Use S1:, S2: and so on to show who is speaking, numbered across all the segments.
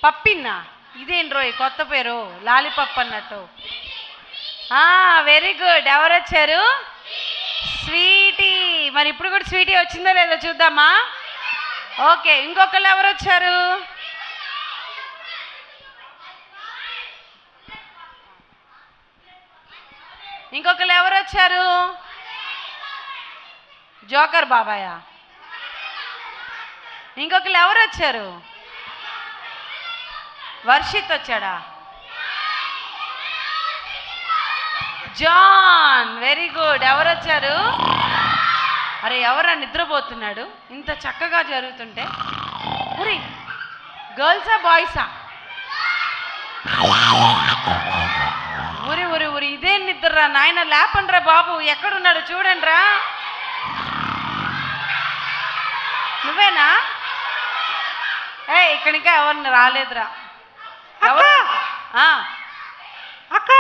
S1: పప్పిన్నా ఇదేంటి రోయ్ కొత్త పేరు లాలీపప్ అన్నట్టు. Very good. ఎవరు వచ్చారు? స్వీటీ. మరి ఇప్పుడు కూడా స్వీటీ వచ్చిందో లేదో చూద్దామా. ఓకే, ఇంకొకళ్ళు ఎవరు వచ్చారు? ఇంకొకళ్ళు ఎవరు వచ్చారు? జోకర్ బాబాయ్. ఇంకొకళ్ళు ఎవరు వచ్చారు? వర్షిత్ వచ్చాడా? జాన్. Very good. ఎవరు వచ్చారు? అరే ఎవరా నిద్రపోతున్నాడు ఇంత చక్కగా జరుగుతుంటే? అరే గర్ల్సా బాయ్సా? ఊరి ఊరి ఊరి ఇదేం నిద్రరా నాయన, లేపండ్రా బాబు. ఎక్కడున్నాడు చూడండి రా. నువ్వేనా? ఇక్కడికా ఎవరిని రాలేదురా. ఎవరు?
S2: అక్క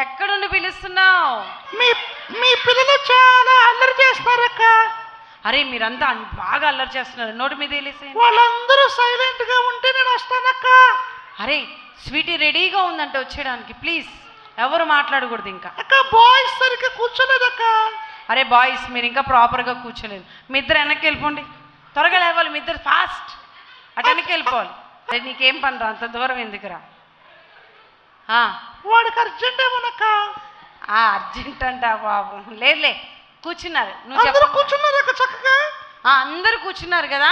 S1: ఎక్కడుండి పిలుస్తున్నావు?
S2: మీ పిల్లలు చాలా అల్లరి చేస్తున్నారు అక్క.
S1: అరే మీరంతా బాగా అల్లరి చేస్తున్నారు. నోటి మీద వెళ్ళేసి
S2: వాళ్ళందరూ సైలెంట్ గా ఉంటే నేను వస్తానక్క.
S1: అరే స్వీటీ రెడీగా ఉందంటే వచ్చేయడానికి. ప్లీజ్ ఎవరు మాట్లాడకూడదు ఇంకా.
S2: అక్క బాయ్స్ సరిగ్గా కూర్చోలేదక్క.
S1: అరే బాయ్స్ మీరు ఇంకా ప్రాపర్గా కూర్చోలేదు. మీ ఇద్దరు వెనక్కి వెళ్ళిపోండి. త్వరగా లేవాలి మీ ఇద్దరు, ఫాస్ట్. అటు వెనక్కి వెళ్ళిపోవాలి. అరే నీకేం పనిరా అంత దూరం ఎందుకురా?
S2: వాడికి అర్జెంట్ ఏమోనక్క.
S1: అర్జెంట్ అంట బాబు. లేదులే కూర్చున్నారు.
S2: నువ్వు చెప్పు. కూర్చున్నారు అక్క చక్కగా.
S1: అందరు కూర్చున్నారు కదా.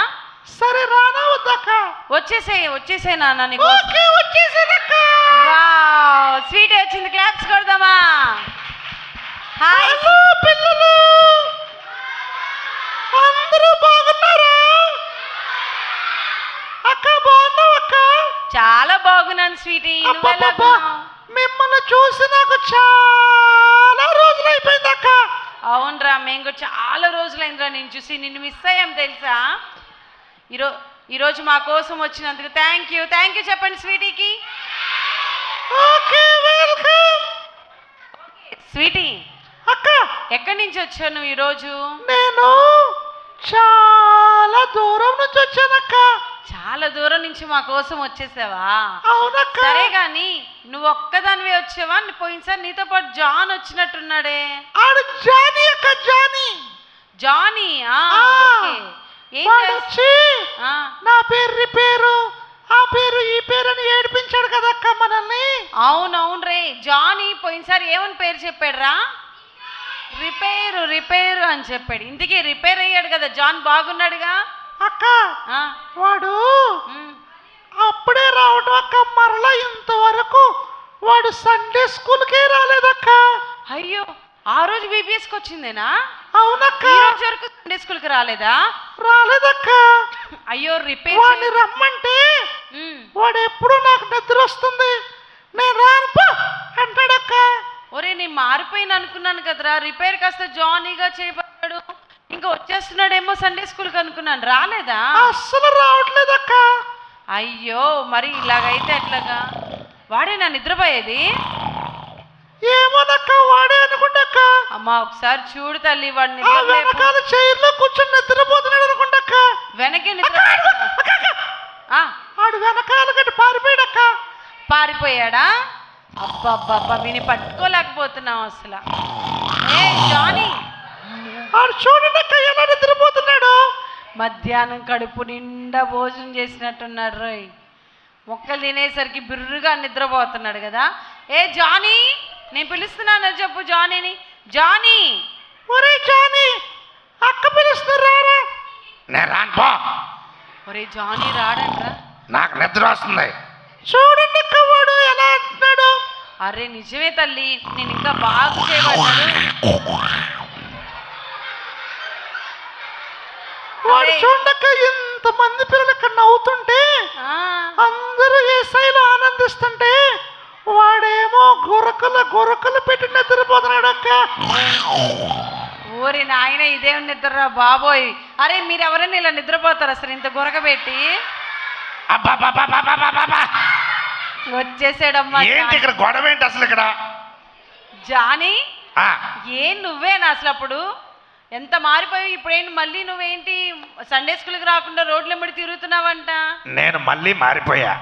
S2: సరే రానా వద్దక్క?
S1: వచ్చేసే నాన్న నీకు.
S2: వచ్చేసేదక్క.
S1: స్వీట్ వచ్చింది. క్లాప్స్ కొడదామా? హాయ్
S2: పిల్లలు, అందరూ బాగున్నారా? అక్క బాగున్నావు అక్క?
S1: చాలా బాగున్నాను స్వీటీ.
S2: మిమ్మల్ని చూసి నాకు చాలా రోజులు అయిపోయింది అక్క.
S1: అవునరా, మేము కూడా చాలా రోజులైందిరా నేను చూసి. నిన్ను మిస్ అయ్యాం తెలుసా. ఈరోజు మా కోసం వచ్చినందుకు థ్యాంక్ యూ చెప్పండి స్వీటీకి. స్వీటీ
S2: అక్క
S1: ఎక్కడి నుంచి వచ్చావు నువ్వు ఈరోజు?
S2: నేను చాలా దూరం నుంచి వచ్చానక్క.
S1: చాలా దూరం నుంచి మా కోసం వచ్చేసావా?
S2: అవునక్క.
S1: సరే గాని నువ్వు ఒక్కదానివే వచ్చావా? పోయినసారి నీతో పాటు జాన్ వచ్చినట్టున్నాడే.
S2: జానీ అక్క, జానీ.
S1: జానీ
S2: నా పేరు రిపేరు, ఆ పేరు ఈ పేరు అని ఏడిపించాడు కదక్క మనల్ని.
S1: అవునవును రే. జానీ పోయినసారి ఏమని పేరు చెప్పాడు రా? రిపేరు అని చెప్పాడు. ఇంతకీ రిపేర్ అయ్యాడు కదా జాన్, బాగున్నాడుగా
S2: అక్క. వాడు అప్పుడే రావడం అక్క. మరలా ఇంతవరకు వాడు సండే స్కూల్కే రాలేదక్క.
S1: అయ్యో, ఆ రోజు బీబీఎస్కి వచ్చిందేనా?
S2: అవునక్క.
S1: ఈ రోజు వరకు సండే స్కూల్కి రాలేదా?
S2: రాలేదక్క.
S1: అయ్యో రిపేర్
S2: వాడిని రమ్మంటే వాడు ఎప్పుడు నాకు నిద్ర వస్తుంది, నేను రాను అంటాడక్క.
S1: ఒరే నేను మారిపోయిన అనుకున్నాను కదరా. రిపేర్ కాస్త జానీగా చేయబడ్డాడు, ఇంకా వచ్చేస్తున్నాడేమో సండే స్కూల్కి అనుకున్నాను. రాలేదా?
S2: అస్సలు రావట్లేదక్క.
S1: అయ్యో, మరి ఇలాగైతే ఎట్లాగా? వాడేనా నిద్రపోయేది?
S2: ఏమోనక్క, వాడే అనుకుంటాక్క.
S1: అమ్మా ఒకసారి చూడు తల్లి, వాడిని
S2: వెనకాల చైర్లో కూర్చొని నిద్రపోతున్నాడు అనుకుంటాక్క.
S1: వెనకే నిద్ర
S2: ఆడు వెనకాల గట్టి పారిపోయాడక్క.
S1: పారిపోయాడా? అబ్బబ్బబ్బా, విని పట్టుకోలేకపోతున్నాం అసలు. జానీ
S2: ఆడు చూడండి అక్క ఎలా నిద్రపోతున్నాడు.
S1: మధ్యాహ్నం కడుపు నిండా భోజనం చేసినట్టున్నాడు రోయ్. మొక్కలు తినేసరికి బిర్రుగా నిద్రపోతున్నాడు కదా. జానీ నేను పిలుస్తున్నాను చెప్పు జానీని. జానీ,
S2: ఒరే జానీ, అక్క పిలుస్తున్నారా? నేను రాను.
S1: ఒరే జానీ రాడంట్రా,
S2: నాకు నిద్ర వస్తుంది. చూడండి అక్క వాడు ఎలా అంటున్నాడు.
S1: అరే నిజమే తల్లి, నేను ఇంకా బాగా చేయబడ్డాను.
S2: వాడు చూడక ఇంతమంది పిల్లలు ఇక్కడ నవ్వుతుంటే అందరూ ఏసైలో ఆనందిస్తుంటే వాడేమో గురకలు పెట్టి నిద్రపోతున్నాడు అక్క.
S1: ఓరి నాయన, ఇదేం నిద్రరా బాబోయ్. అరే మీరు ఎవరైనా ఇలా నిద్రపోతారు అసలు ఇంత గురక పెట్టి? వచ్చేసాడమ్మా.
S2: ఇక్కడ గొడవ ఏంటి అసలు? ఇక్కడ
S1: జానీ నువ్వేనా అసలు? అప్పుడు ఎంత మారిపోయి ఇప్పుడేంటి మళ్ళీ నువ్వేంటి సండే స్కూల్కి రాకుండా రోడ్ల వెంబడి తిరుగుతున్నావంట?
S2: నేను మళ్ళీ మారిపోయా.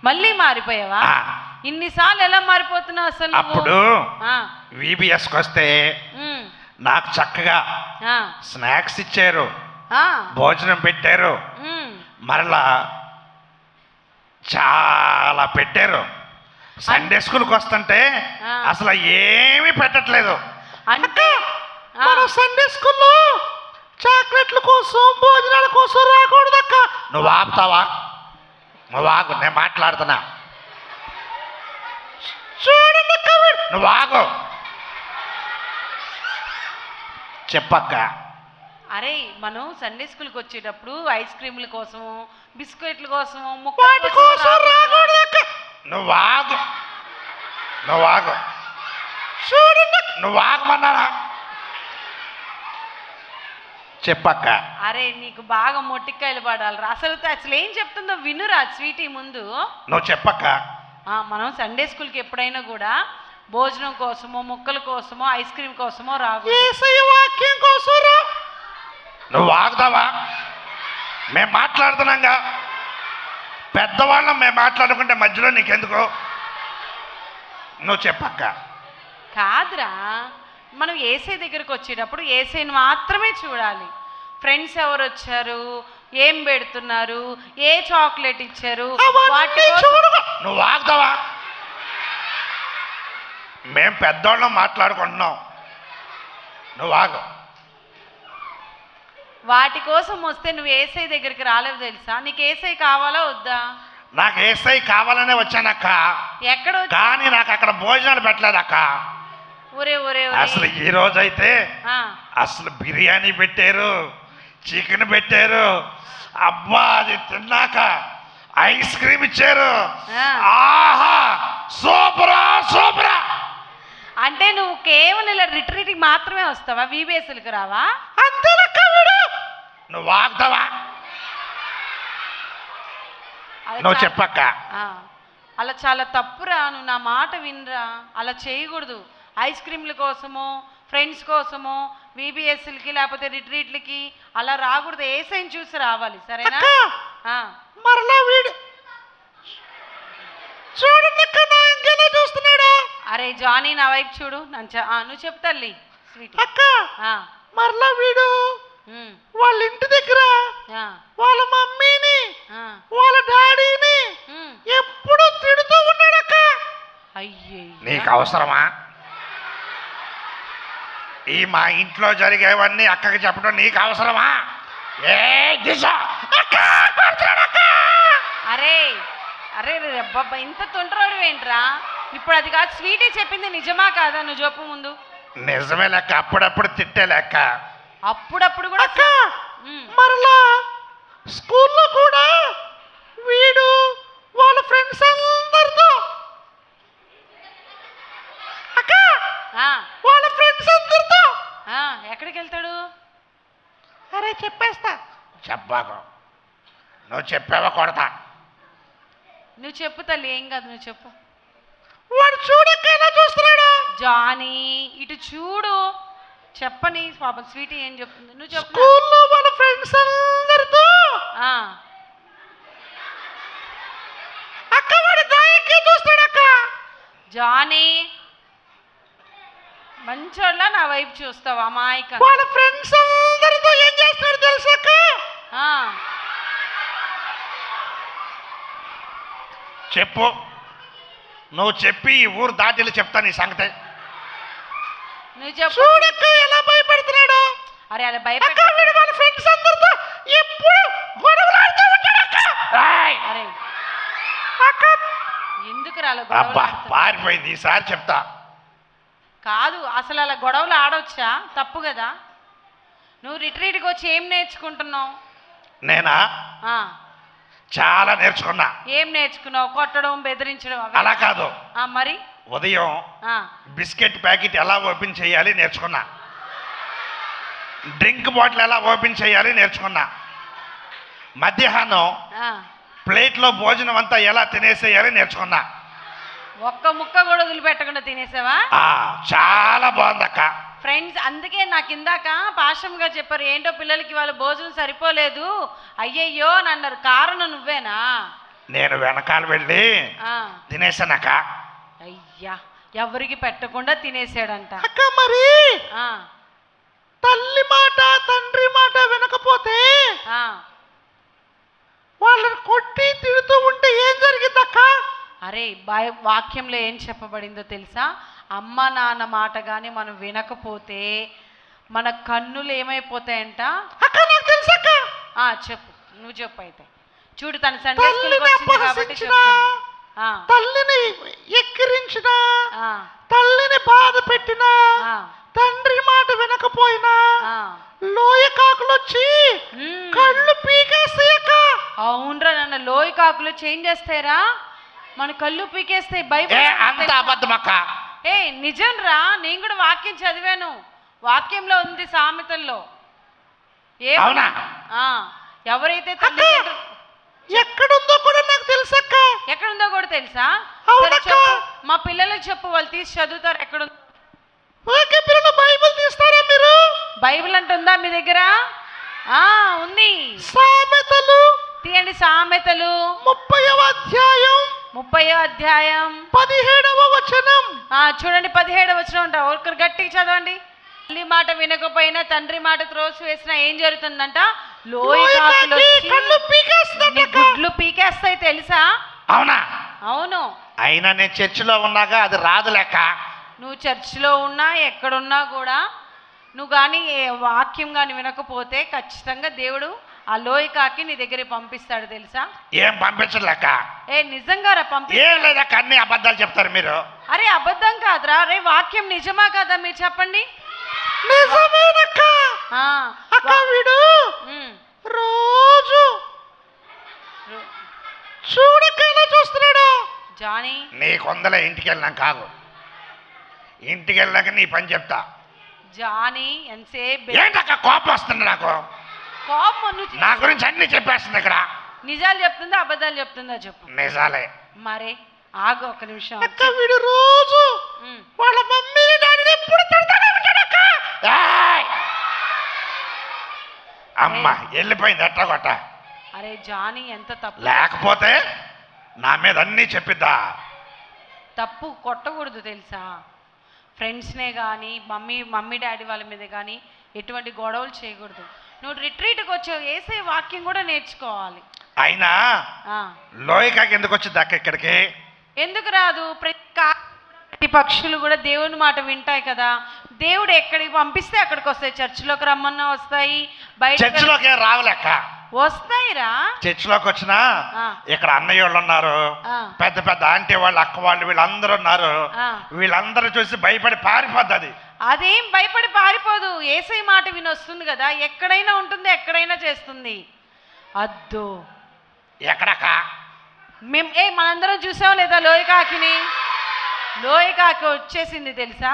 S1: మళ్ళీ మారిపోయావా?
S3: ఆ.
S1: ఇన్నిసార్లు ఎలా మారిపోతున్నావు అసలు నువ్వు?
S3: అప్పుడు
S1: ఆ,
S3: విబిఎస్కి వస్తే
S1: ఉమ్,
S3: నాకు చక్కగా
S1: ఆ,
S3: స్నాక్స్ ఇచ్చారు,
S1: ఆ,
S3: భోజనం పెట్టారు,
S1: ఉమ్.
S3: మరలా చాలా పెట్టారు. సండే స్కూల్కి వస్తుంటే
S1: ఆ.
S3: అసలు ఏమీ పెట్టట్లేదు.
S1: అంటే ఆ,
S2: మన సండే స్కూల్లో చాక్లెట్ల కోసం భోజనాల కోసం రాకూడదక్క.
S3: నువ్వు ఆపుతావా? నువ్వు ఆగు, నేను మాట్లాడుతున్నా.
S2: చూడండి అక్క వీడు.
S3: నువ్వు ఆగు, చెప్పక్క.
S1: అరే మనం సండే స్కూల్కి వచ్చేటప్పుడు ఐస్ క్రీముల కోసము బిస్కెట్ల కోసము ముక్కల
S2: వాటి
S1: కోసము
S2: కోసం
S1: రాకూడదు.
S2: రాకూడదక్క.
S3: నువ్వు ఆగు, నువ్వు ఆగు,
S2: చూడండి అక్క.
S3: నువ్వు ఆగమన్నానా? చెప్పక్క.
S1: అరే నీకు బాగా మొట్టికాయలు పడాలిరా. అసలు ఏం చెప్తుందో వినురా స్వీటీ ముందు.
S3: నువ్వు చెప్పక్క.
S1: మనం సండే స్కూల్కి ఎప్పుడైనా కూడా భోజనం కోసమో ముక్కల కోసమో ఐస్ క్రీమ్ కోసమో రాకూడదు.
S2: యేసయ్య వాక్యం కోసం రా.
S3: నువ్వు ఆగుతావా? మేము మాట్లాడుతున్నాంగా, పెద్దవాళ్ళం మేము మాట్లాడుకుంటే మధ్యలో నీకెందుకు? నువ్వు చెప్పక్క.
S1: కాదురా, మనం ఏసై దగ్గరికి వచ్చేటప్పుడు ఏసైని మాత్రమే చూడాలి. ఫ్రెండ్స్ ఎవరు వచ్చారు, ఏం పెడుతున్నారు, ఏ చాక్లెట్ ఇచ్చారు, వాటి
S2: అవన్నీ
S1: కోసం
S2: చూడగా.
S3: నువ్వు ఆగుతావా? మేము పెద్దవాళ్ళం మాట్లాడుకుంటున్నాం, నువ్వు ఆగు.
S1: వాటి కోసం వస్తే నువ్వు ఏసై దగ్గరికి రాలేవు తెలుసా? నీకు ఏసై కావాలా వద్దా?
S3: నాకు ఏసై కావాలనే వచ్చానక్క,
S1: ఎక్కడ వచ్చి-
S3: కానీ నాకు అక్కడ భోజనాలు పెట్టలేదక్క.
S1: ఒరే ఒరే
S3: అసలు
S1: ఒరే.
S3: ఈ రోజైతే
S1: ఆ,
S3: అసలు బిర్యానీ పెట్టారు, చికెన్ పెట్టారు, అబ్బా అది తిన్నాక ఐస్ క్రీమ్ ఇచ్చారు.
S1: ఆ.
S3: ఆహా, సూపరా సూపరా.
S1: అంటే నువ్వు కేవలం ఇలా రిట్రీట్కి మాత్రమే వస్తావా? వీబీఎస్ఎల్కి రావా?
S2: అంతేనక్క వీడు.
S3: నువ్వు ఆగుతావా?
S1: అలా
S3: నువ్వు
S1: చా-
S3: చెప్పక్క.
S1: ఆ, అలా చాలా తప్పురా. నువ్వు నా మాట వినరా. అలా చేయకూడదు. ఐస్ క్రీమ్ల కోసమో ఫ్రెండ్స్ కోసమో వీబీఎస్ఎల్కి లేకపోతే రిట్రీట్లకి అలా రాకూడదు. ఏసైని చూసి రావాలి, సరేనా?
S2: అక్క
S1: ఆ,
S2: మరలా వీడు. చూడండి అక్క నా ఇంకెలా చూస్తున్నాడు.
S1: అరే జానీ నా వైపు చూడు. నువ్వు చెప్తాల్లి స్వీట్.
S2: అక్క మరలా వీడు వాళ్ళ ఇంటి దగ్గర వాళ్ళ మమ్మీని వాళ్ళ డాడీని ఎప్పుడు తిడుతూ ఉన్నాడక్క.
S1: అయ్యే
S3: నీకు అవసరమా? ఈ మా ఇంట్లో జరిగేవన్నీ అక్కకి చెప్పడం నీకు అవసరమా? ఏ దిశ అక్క కొడుతున్నాడక్క.
S1: అరే అరే రే అబ్బబ్బా, ఇంత తొంటరాడు ఏంట్రా? ఇప్పుడు అది కాదు, స్వీటీ చెప్పింది నిజమా కాదా? నువ్వు చెప్పు ముందు.
S3: నిజమే లెక్క, అప్పుడప్పుడు తిట్టే లెక్క.
S1: అప్పుడప్పుడు కూడా
S2: అక్క మరలా స్కూల్లో కూడా వీడు వాళ్ళ ఫ్రెండ్స్ అందరితో అక్క
S1: ఆ,
S2: వాళ్ళ ఫ్రెండ్స్ అందరితో
S1: ఆ, ఎక్కడికి వెళ్తాడు?
S2: అరే చెప్పేస్తా.
S3: చెప్పాకు, నువ్వు చెప్పావా కొడతా.
S1: నువ్వు చెప్పు తల్లి, ఏం కాదు, నువ్వు చెప్పు.
S2: వాడు చూడక్క ఎలా చూస్తున్నాడు.
S1: జానీ ఇటు చూడు. చెప్పని పాపం స్వీటీ ఏం చెప్తుంది, నువ్వు చెప్పు.
S2: స్కూల్లో వాళ్ళ ఫ్రెండ్స్ అందరితో
S1: ఆ,
S2: అక్క వాడు దాయికే చూస్తాడక్క.
S1: జానీ మంచోళ్ళ నా వైపు చూస్తావా? అమాయక.
S2: వాళ్ళ ఫ్రెండ్స్ అందరితో ఏం చేస్తున్నాడు తెలుసక్క.
S3: చెప్పు, నువ్వు చెప్పి ఈ ఊరు దాటిలు చెప్తాను ఈ సంగతి.
S1: నువ్వు చెప్పు.
S2: చూడక్క ఎలా భయపడుతున్నాడు.
S1: అరే అలా
S2: అక్క
S1: భయపెట్ట.
S2: వీడు వాళ్ళ ఫ్రెండ్స్ అందరితో ఎప్పుడు గొడవలాడుతూ ఉంటాడక్క.
S3: ఏయ్!
S1: అరే
S2: అక్క
S1: ఎందుకు రాలో
S3: అబ్బా
S1: గొడవలు?
S3: పారిపోయింది, ఈసారి చెప్తా.
S1: కాదు, అసలు అలా గొడవలు ఆడొచ్చా? తప్పు కదా. నువ్వు రిట్రీట్కి వచ్చి ఏం నేర్చుకుంటున్నావు?
S3: నేనా
S1: ఆ,
S3: చాలా నేర్చుకున్నా.
S1: ఏం నేర్చుకున్నావు? కొట్టడం, బెదిరించడం అవే?
S3: అలా కాదు,
S1: మరి
S3: ఉదయం
S1: ఆ,
S3: బిస్కెట్ ప్యాకెట్ ఎలా ఓపెన్ చేయాలి నేర్చుకున్నా. డ్రింక్ బాటిల్ ఎలా ఓపెన్ చేయాలి నేర్చుకున్నా. మధ్యాహ్నం
S1: ఆ.
S3: ప్లేట్లో భోజనం అంతా ఎలా తినేసేయాలి నేర్చుకున్నా.
S1: ఒక్క ముక్క కూడా వదిలిపెట్టకుండా తినేసావా?
S3: చాలా బాగుందక్క.
S1: ఫ్రెండ్స్, అందుకే నాకు ఇందాక పాషంగా చెప్పారు, ఏంటో పిల్లలకి వాళ్ళ భోజనం సరిపోలేదు అయ్యయ్యో అని అన్నారు. కారణం నువ్వేనా?
S3: నేను వెనకాల వెళ్ళి
S1: ఆ,
S3: తినేసానక్క.
S1: అయ్యా ఎవరికి పెట్టకుండా తినేసాడంట.
S2: అక్క మరి
S1: ఆ,
S2: తల్లి మాట తండ్రి మాట వినకపోతే
S1: ఆ.
S2: వాళ్ళని కొట్టి తిడుతూ ఉంటే ఏం జరిగిందక్క?
S1: అరే వాక్యంలో ఏం చెప్పబడిందో తెలుసా? అమ్మ నాన్న మాట కానీ మనం వినకపోతే మన కన్నులు ఏమైపోతాయంట?
S2: అక్క నాకు తెలుసక్క.
S1: చెప్పు, నువ్వు చెప్పు అయితే. చూడు తన సండే స్కూల్కి
S2: తల్లిని
S1: వచ్చింది కాబట్టి
S2: అపహసించిన,
S1: చెప్తుంది. ఆ,
S2: తల్లిని ఎక్కిరించిన,
S1: ఆ,
S2: తల్లిని బాధ పెట్టిన,
S1: ఆ,
S2: తండ్రి మాట వినకపోయినా
S1: ఆ.
S2: లోయ కాకులొచ్చి
S1: మ్మ్.
S2: కళ్ళు పీకేస్తాయక్క.
S1: అవునరా నాన్న, లోయ కాకులు చేంజ్ చేస్తాయిరా, మన కళ్ళు పీకేస్తాయి. బైబిల్
S3: అంత అబద్ధమక్క.
S1: ఏ నిజం రా, నేను కూడా వాక్యం చదివాను. వాక్యంలో ఉంది సామెతల్లో.
S3: అవునా?
S1: ఎవరైతే తల్లిదండ్రులు
S2: ఎక్కడుందో కూడా నాకు తెలుసక్క.
S1: ఎక్కడుందో కూడా తెలుసా?
S2: అవునక్క.
S1: సరే చెప్పు, మా పిల్లలకు చెప్పు, వాళ్ళు తీసి చదువుతారు. ఎక్కడుందో
S2: ఓకే పిల్లలు, బైబిల్ తీస్తారా మీరు?
S1: బైబిల్ అంటే ఉందా మీ దగ్గర? ఉంది.
S2: సామెతలు
S1: తీయండి. సామెతలు
S2: 30వ అధ్యాయం
S1: 30వ అధ్యాయం
S2: 17వ వచనం.
S1: చూడండి, 17వ వచనం ఉంటా. ఒకరు గట్టిగా చదవండి. తల్లి మాట వినకపోయినా తండ్రి మాట త్రోసి వేసినా ఏం జరుగుతుందంట? లోయ కాకులు వచ్చి
S2: కళ్ళు పీకేస్తాయట.
S1: నీ గుడ్లు పీకేస్తాయి తెలుసా?
S3: అవునా?
S1: అవును.
S3: అయినా నేను చర్చిలో ఉన్నాగా అది రాదు లెక్క.
S1: నువ్వు చర్చిలో ఉన్నా ఎక్కడున్నా కూడా నువ్వు కానీ వాక్యం కానీ వినకపోతే ఖచ్చితంగా దేవుడు ఆ లోయ కాకి నీ దగ్గర పంపిస్తాడు తెలుసా?
S3: ఏం పంపించలేక?
S1: నిజంగా రా
S3: ఏం లేదక్క, అన్ని అబద్ధాలు చెప్తారు మీరు.
S1: అరే అబద్ధం కాదురా. అరే వాక్యం నిజమా కదా మీరు చెప్పండి.
S2: నిజమేనక్క. అక్క వీడు రోజు చూడక ఎలా చూస్తున్నాడు
S1: జానీ.
S3: నీకొందలే, ఇంటికి వెళ్ళినాం కాదు, ఇంటికి వెళ్ళాక నీ పని చెప్తా.
S1: జానీ ఎంతసేపు
S3: ఏంటక్క కోపం వస్తుంది నాకు?
S1: కోపం
S3: నా గురించి అన్ని చెప్పేస్తుంది ఇక్కడ.
S1: నిజాలు చెప్తుందా అబద్ధాలు చెప్తుందా చెప్పు?
S3: నిజాలే.
S1: మరే ఆగు ఒక నిమిషం.
S2: అక్క వీడు రోజు వాళ్ళ మమ్మీ డాడీని ఎప్పుడు తిడతానే ఉంటాడక్క.
S3: అమ్మ వెళ్ళిపోయింది ఎట్ట కొట్ట.
S1: అరే జానీ ఎంత తప్పు.
S3: లేకపోతే నా మీద అన్నీ చెప్పిద్దా?
S1: తప్పు కొట్టకూడదు తెలుసా? ఫ్రెండ్స్నే కానీ మమ్మీ డాడీ వాళ్ళ మీద కానీ ఎటువంటి గొడవలు చేయకూడదు. నువ్వు రిట్రీట్కి వచ్చావు, ఏసే వాక్యం కూడా నేర్చుకోవాలి.
S3: అయినా లోయకాకి ఎందుకు వచ్చింది అక్క ఇక్కడికి?
S1: ఎందుకు రాదు? ప్రతి పక్షులు కూడా దేవుని మాట వింటాయి కదా. దేవుడు ఎక్కడికి పంపిస్తే అక్కడికి వస్తాయి. చర్చిలోకి రమ్మన్నా వస్తాయి, బయట
S3: చర్చిలోకి రావులెక్క.
S1: వస్తాయిరా.
S3: చర్చిలోకి వచ్చినా ఇక్కడ అన్నయ్య వాళ్ళు ఉన్నారు, పెద్ద పెద్ద ఆంటీ వాళ్ళు, అక్క వాళ్ళు, వీళ్ళందరూ ఉన్నారు. వీళ్ళందరూ చూసి భయపడి పారిపోద్ది.
S1: అదేం భయపడి పారిపోదు. ఏసై మాట విని వస్తుంది కదా. ఎక్కడైనా ఉంటుంది, ఎక్కడైనా చేస్తుంది. అద్దు
S3: ఎక్కడక్క?
S1: మనందరం చూసాం లేదా లోయ కాకిని? లోయ కాకి వచ్చేసింది తెలుసా?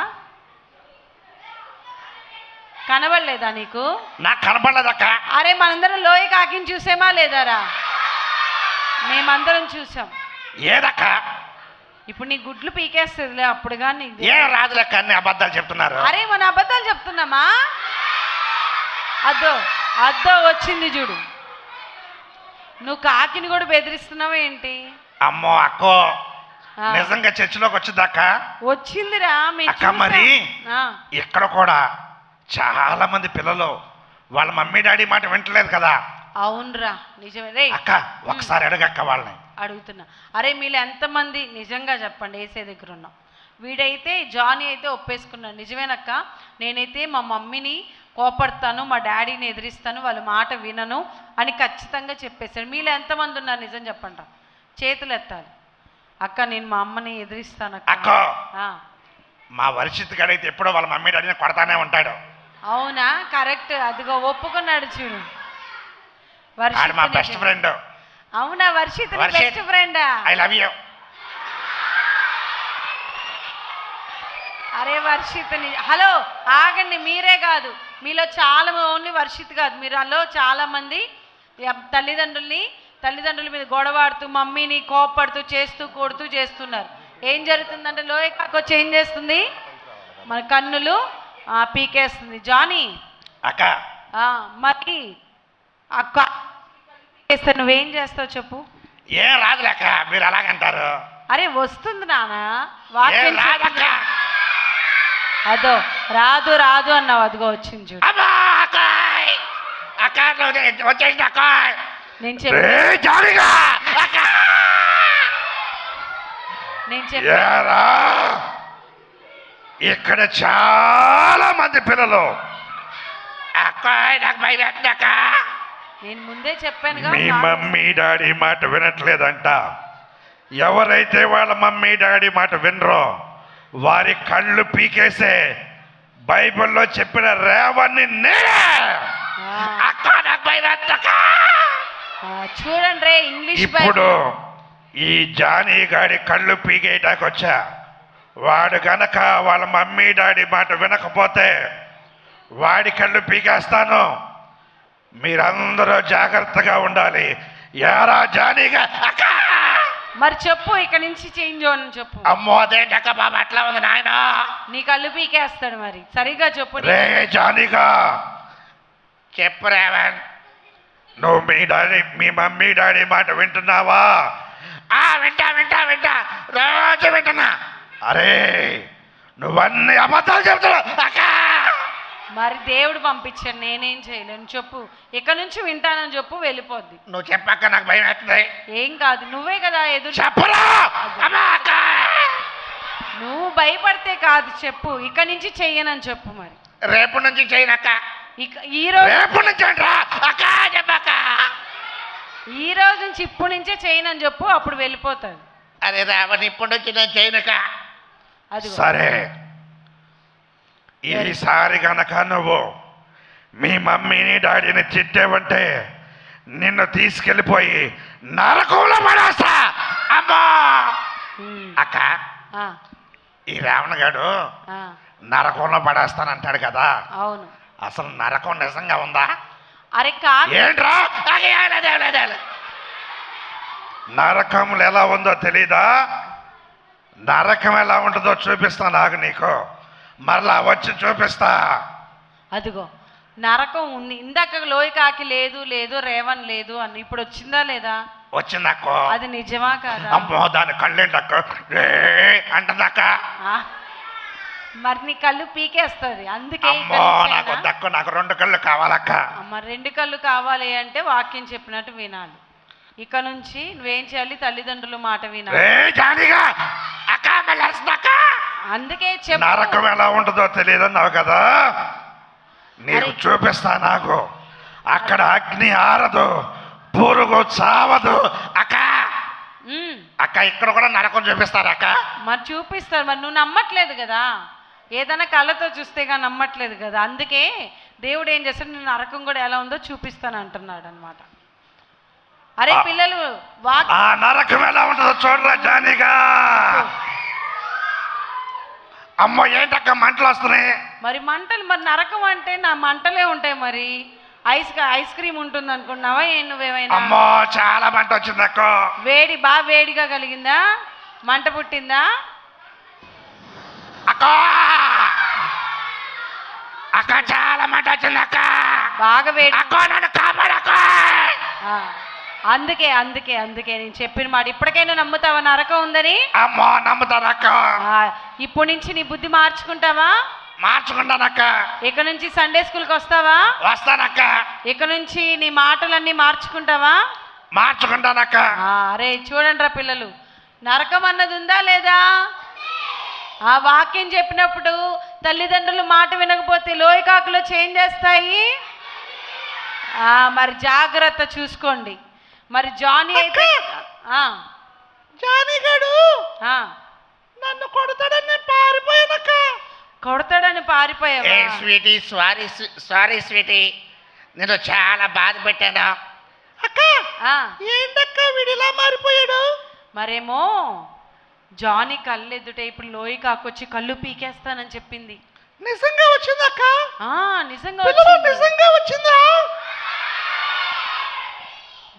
S1: కనబడలేదా నీకు? నాకు
S3: కనబడలేదక్క.
S1: అరే మనందరం లోయ కాకిని చూసామా లేదారా? మేమందరం చూసాం.
S3: ఏదక్క?
S1: ఇప్పుడు నీ గుడ్లు పీకేస్తుందిలే అప్పుడు కానీ.
S3: ఏం రాదు లెక్క, అన్ని అబద్ధాలు చెప్తున్నారు.
S1: అరే మన అబద్ధాలు చెప్తున్నామా? అద్దో వచ్చింది చూడు. నువ్వు కాకిని కూడా బెదిరిస్తున్నావా ఏంటి?
S3: అమ్మో అక్కో, నిజంగా చర్చిలోకి వచ్చిందక్క?
S1: వచ్చిందిరా.
S3: అక్క మరి ఇక్కడ కూడా చాలా మంది పిల్లలు వాళ్ళ మమ్మీ డాడీ మాట వింటలేదు కదా.
S1: అవునరా, నిజమే.
S3: అక్క ఒకసారి అడగక్క వాళ్ళని.
S1: అడుగుతున్నా. అరే మీరు ఎంతమంది నిజంగా చెప్పండి ఏసే దగ్గర ఉన్నాం? వీడైతే జానీ అయితే ఒప్పేసుకున్నాడు. నిజమేనక్క, నేనైతే మా మమ్మీని కోపడతాను, మా డాడీని ఎదిరిస్తాను, వాళ్ళ మాట వినను అని ఖచ్చితంగా చెప్పేశాడు. మీలో ఎంతమంది ఉన్నారు నిజం చెప్పండి? చేతులు ఎత్తాలి. అక్క నేను మా అమ్మని ఎదిరిస్తాను
S3: అక్క. మా వర్షిత్ గడైతే ఎప్పుడో వాళ్ళ మమ్మీ డాడీని కొడతానే ఉంటాడు.
S1: అవునా? కరెక్ట్. అదిగో ఒప్పుకున్నాడు చూడు.
S3: మా బెస్ట్ ఫ్రెండ్.
S1: అవునా? వర్షిత్ బెస్ట్ ఫ్రెండా?
S3: I love you.
S1: అరే వర్షిత్ హలో ఆగండి. మీరే కాదు, మీలో చాలా ఓన్లీ వర్షిత్ కాదు, మీలో చాలా మంది తల్లిదండ్రుల మీద గొడవాడుతూ మమ్మీని కోపడుతూ చేస్తూ కొడుతూ చేస్తున్నారు. ఏం జరుగుతుందంటే లోయ కాకొచ్చి ఏం చేస్తుంది? మన కన్నులు పీకేస్తుంది. జానీ
S3: అక్క
S1: మరి అక్క నువ్వేం చేస్తావు చెప్పు?
S3: ఏం రాదులేక మీరు అలాగంటారు.
S1: అరే వస్తుంది నాన్న,
S3: ఏం
S1: వాక్యం
S3: రాదక్క.
S1: చెప్తుంది. అదో రాదు రాదు అన్నావు, అదిగో వచ్చింది చూడు.
S3: అమ్మా అక్కాయ్, అక్క వచ్చేసింది అక్కాయ్.
S1: నేను
S3: జాలిగా అక్క. ఏరా, ఇక్కడ చాలా మంది పిల్లలు అక్కాయ్ నాకు భయం వేస్తుంది అక్క.
S1: నేను ముందే చెప్పాను
S3: మీ మమ్మీ డాడీ మాట వినట్లేదంట. ఎవరైతే వాళ్ళ మమ్మీ డాడీ మాట వినరో వారి కళ్ళు పీకేసే బైబిల్లో చెప్పిన రేవన్ని నేనే. అక్క నాకు భయం వేస్తుంది అక్క.
S1: చూడండి రే ఇంగ్లీష్
S3: ఇప్పుడు ఈ జానీ గాడి కళ్ళు పీకేయటానికి వచ్చా. వాడు గనక వాళ్ళ మమ్మీ డాడీ మాట వినకపోతే వాడి కళ్ళు పీకేస్తాను. మీరందరూ జాగ్రత్తగా ఉండాలి. యారా జానీగా అక్క.
S1: మరి చెప్పు, ఇక నుంచి చేంజ్ అవ్వని చెప్పు.
S3: అమ్మో అదేంటక్క బాబా అట్లా ఉంది నాయన.
S1: నీ కళ్ళు పీకేస్తాడు, మరి సరిగ్గా చెప్పు.
S3: రే జానీగా చెప్పు రేవన్, నువ్వు మీ మమ్మీ డాడీ మాట వింటున్నావా? వింటా వింటా వింటా, రోజు వింటున్నా. అరే నువ్వన్నీ అబద్ధాలు చెప్తున్నావు అక్క.
S1: మరి దేవుడు పంపించాడు, నేనేం చేయలేను. చెప్పు, ఇక నుంచి వింటానని చెప్పు, వెళ్ళిపోద్ది.
S3: నువ్వు చెప్పక్క, నాకు భయం వేస్తుంది.
S1: ఏం కాదు, నువ్వే కదా ఎదురు.
S3: చెప్పరా
S1: నువ్వు భయపడితే కాదు, చెప్పు. ఇక నుంచి చెయ్యనని చెప్పు. మరి
S3: రేపు నుంచి చేయనక్క.
S1: ఇక ఈ రోజు
S3: రేపు నుంచి అక్క చెప్పక్క.
S1: ఈ రోజు నుంచి ఇప్పటి నుంచే చేయనని చెప్పు, అప్పుడు వెళ్ళిపోతాడు.
S3: అరే రావని ఇప్పటి నుంచి నేను చేయనక్క.
S1: అది
S3: సరే, ఈసారి గనక నువ్వు మీ మమ్మీని డాడీని తిట్టేవంటే నిన్ను తీసుకెళ్ళిపోయి నరకంలో పడేస్తా. అమ్మా అక్క, ఈ రావణగాడు నరకంలో పడేస్తానంటాడు కదా,
S1: అవును.
S3: అసలు నరకం నిజంగా ఉందా?
S1: అరే కాదు,
S3: ఏంట్రా నరకములు ఎలా ఉందో తెలీదా? నరకం ఎలా ఉంటుందో చూపిస్తా నాకు నీకు. మరలా వచ్చి చూపిస్తా.
S1: అదిగో నరకం ఉంది. ఇందాక లోయకాకి లేదు లేదు, రేవన్ లేదు అని, ఇప్పుడు వచ్చిందా లేదా?
S3: వచ్చిందక్కో.
S1: అది నిజమా కాదా?
S3: అమ్మో దాని కళ్ళేంటక్క అంటుందక్క.
S1: మరి నీ కళ్ళు పీకేస్తుంది, అందుకే.
S3: నాకు దక్కు, నాకు 2 కళ్ళు కావాలక్క.
S1: మరి 2 కళ్ళు కావాలి అంటే వాక్యం చెప్పినట్టు వినాలి. ఇక నుంచి నువ్వేం చేయాలి? తల్లిదండ్రుల మాట వినాలి. అందుకే
S3: నరకం ఎలా ఉంటుందో తెలియదన్నావు కదా, నీకు చూపిస్తా. నాకు అక్కడ అగ్ని ఆరదు, పురుగు చావదు అక్క. అక్క ఇక్కడ కూడా నరకం చూపిస్తారు అక్క.
S1: మరి చూపిస్తారు. మరి నువ్వు నమ్మట్లేదు కదా, ఏదైనా కళ్ళతో చూస్తేగా నమ్మట్లేదు కదా. అందుకే దేవుడు ఏం చేస్తాడు, నేను నరకం కూడా ఎలా ఉందో చూపిస్తాను అంటున్నాడు అనమాట. అరే పిల్లలు,
S3: ఆ నరకం ఎలా ఉంటుందో చూడరా జానీగా. అమ్మో ఏంటక్క మంటలు వస్తున్నాయి.
S1: మరి మంటలు, మరి నరకం అంటే నా మంటలే ఉంటాయి. మరి ఐస్ క్రీమ్ ఉంటుంది అనుకున్నావా నువ్వేమైనా?
S3: అమ్మో చాలా మంట వచ్చింది అక్క.
S1: వేడి బాగా వేడిగా కలిగిందా? మంట పుట్టిందా
S3: అక్క? అక్క చాలా మంట వచ్చింది అక్క.
S1: బాగా వేడి
S3: అక్క, నన్ను కాపాడక్క.
S1: అందుకే అందుకే అందుకే నేను చెప్పిన మాట. ఇప్పటికైనా నమ్ముతావా నరకం ఉందని?
S3: అమ్మో నమ్ముతానక్క.
S1: ఇప్పటి నుంచి నీ బుద్ధి మార్చుకుంటావా?
S3: మార్చుకుంటానక్క.
S1: ఇక నుంచి సండే స్కూల్కి వస్తావా?
S3: వస్తానక్క.
S1: ఇక నుంచి నీ మాటలన్నీ మార్చుకుంటావా?
S3: మార్చుకుంటానక్క.
S1: అరే చూడండి రా పిల్లలు, నరకం అన్నది ఉందా లేదా? ఆ వాక్యం చెప్పినప్పుడు తల్లిదండ్రులు మాట వినకపోతే లోయకాకులో చేంజ్ చేస్తాయి. మరి జాగ్రత్త చూసుకోండి. మరి జానీ అయితే
S2: జానీ గాడు నన్ను కొడతాడని పారిపోయానక్క.
S1: కొడతాడని పారిపోయావా?
S3: స్వీటీ, సారీ స్వీటీ, నేను చాలా బాధ పెట్టాను
S2: అక్క. ఏంటక్క వీడిలా మారిపోయాడు?
S1: మరేమో జానీ కళ్ళు ఎదుటే ఇప్పుడు లోయి కాకొచ్చి కళ్ళు పీకేస్తానని చెప్పింది.
S2: నిజంగా వచ్చిందక్క?
S1: నిజంగా
S2: వచ్చిందా?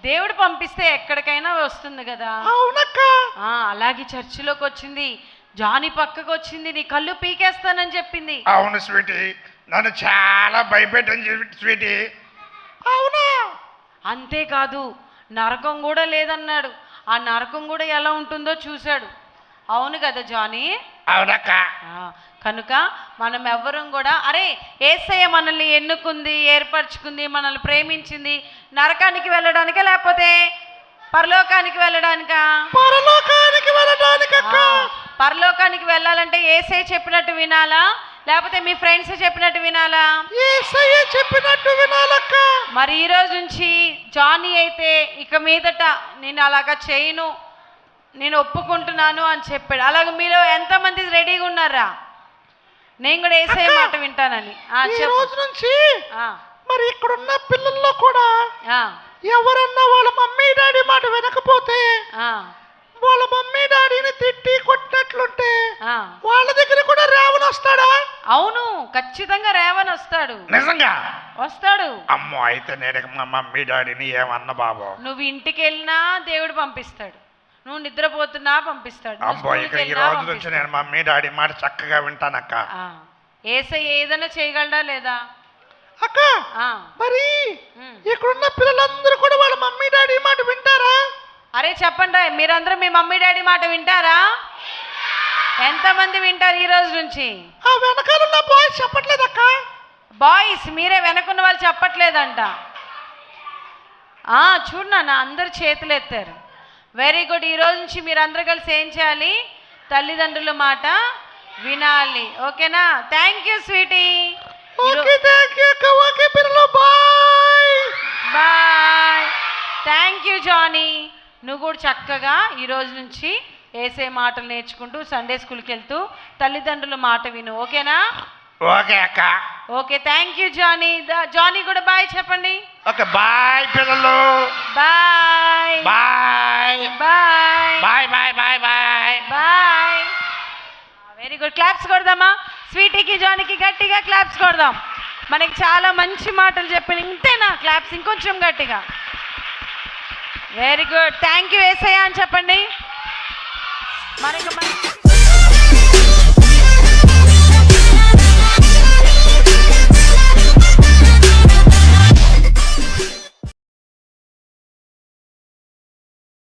S1: దేవుడు పంపిస్తే ఎక్కడికైనా వస్తుంది కదా.
S2: అవునక్క.
S1: అలాగే చర్చిలోకి వచ్చింది, జానీ పక్కకు వచ్చింది, నీ కళ్ళు పీకేస్తానని చెప్పింది.
S3: అవును స్వీటీ, నన్ను చాలా భయపెట్టింది స్వీటీ.
S2: అవునా?
S1: అంతేకాదు నరకం కూడా లేదన్నాడు. ఆ నరకం కూడా ఎలా ఉంటుందో చూశాడు. అవును కదా జానీ?
S3: అవునక్క.
S1: కనుక మనం ఎవ్వరం కూడా అరే యేసయ్య మనల్ని ఎన్నుకుంది, ఏర్పరచుకుంది, మనల్ని ప్రేమించింది నరకానికి వెళ్ళడానికా లేకపోతే పరలోకానికి వెళ్ళడానికా?
S2: పరలోకానికి వెళ్ళడానికక్క.
S1: పరలోకానికి వెళ్ళాలంటే యేసయ్య చెప్పినట్టు వినాలా లేకపోతే మీ ఫ్రెండ్స్ చెప్పినట్టు వినాలా?
S2: యేసయ్య చెప్పినట్టు వినాలక్క.
S1: మరి ఈ రోజు నుంచి జానీ అయితే ఇక మీదట నేను అలాగా చేయను, నేను ఒప్పుకుంటున్నాను అని చెప్పాడు. అలాగే మీరు ఎంతమంది రెడీగా ఉన్నారా? నేను కూడా యేసయ్య మాట వింటానని.
S2: ఈ రోజు నుంచి మరి ఇక్కడున్న పిల్లల్లో కూడా ఎవరన్నా వాళ్ళ మమ్మీ డాడీ మాట వినకపోతే, వాళ్ళ మమ్మీ డాడీని తిట్టి కొట్టినట్లుంటే వాళ్ళ దగ్గర కూడా రేవన్ వస్తాడా?
S1: అవును, ఖచ్చితంగా రేవన్ వస్తాడు.
S3: నిజంగా
S1: వస్తాడు.
S3: అమ్మో, అయితే నేను మా మమ్మీ డాడీని ఏమన్నా బాబు.
S1: నువ్వు ఇంటికి వెళ్ళినా దేవుడు పంపిస్తాడు, నువ్వు నిద్రపోతున్నా పంపిస్తాడు.
S3: అమ్మో, ఇక ఈ రోజు నుంచి నేను మమ్మీ డాడీ మాట చక్కగా వింటానక్క.
S1: యేసయ్య ఏదైనా చేయగలడా లేదా
S2: అక్క? మరి ఇక్కడున్న పిల్లలందరూ కూడా వాళ్ళ మమ్మీ డాడీ మాట వింటారా?
S1: అరే చెప్పండి, మీరందరూ మీ మమ్మీ డాడీ మాట వింటారా? ఎంతమంది వింటారు ఈ రోజు నుంచి?
S2: ఆ వెనకాలన్న బాయ్స్ చెప్పట్లేదక్క.
S1: బాయ్స్ మీరే, వెనకున్న వాళ్ళు చెప్పట్లేదంట. చూడు నాన్న, అందరు చేతులు ఎత్తారు. Very good. ఈ రోజు నుంచి మీరందరూ కలిసి ఏం చేయాలి? తల్లిదండ్రుల మాట వినాలి. ఓకేనా? Thank you sweetie. Bye. Thank you Johnny. నువ్వు కూడా చక్కగా ఈ రోజు నుంచి యేసయ్య మాటలు నేర్చుకుంటూ సండే స్కూల్కి వెళ్తూ తల్లిదండ్రుల మాట విను. ఓకేనా?
S3: ఓకే అక్క.
S1: Okay, thank you Johnny. Johnny కూడా బాయ్ చెప్పండి.
S3: ఓకే, బాయ్ పిల్లలు.
S1: Bye
S3: bye
S1: bye
S3: bye bye bye bye
S1: bye. Very good. Claps కొడదామా? స్వీటీకి జానీకి గట్టిగా క్లాప్స్ కొడదాం. మనకి చాలా మంచి మాటలు చెప్పిన. ఇంతేనా క్లాప్స్? ఇంకొంచెం గట్టిగా. Very good. థ్యాంక్ యూ యేసయ్య అని చెప్పండి. మనకి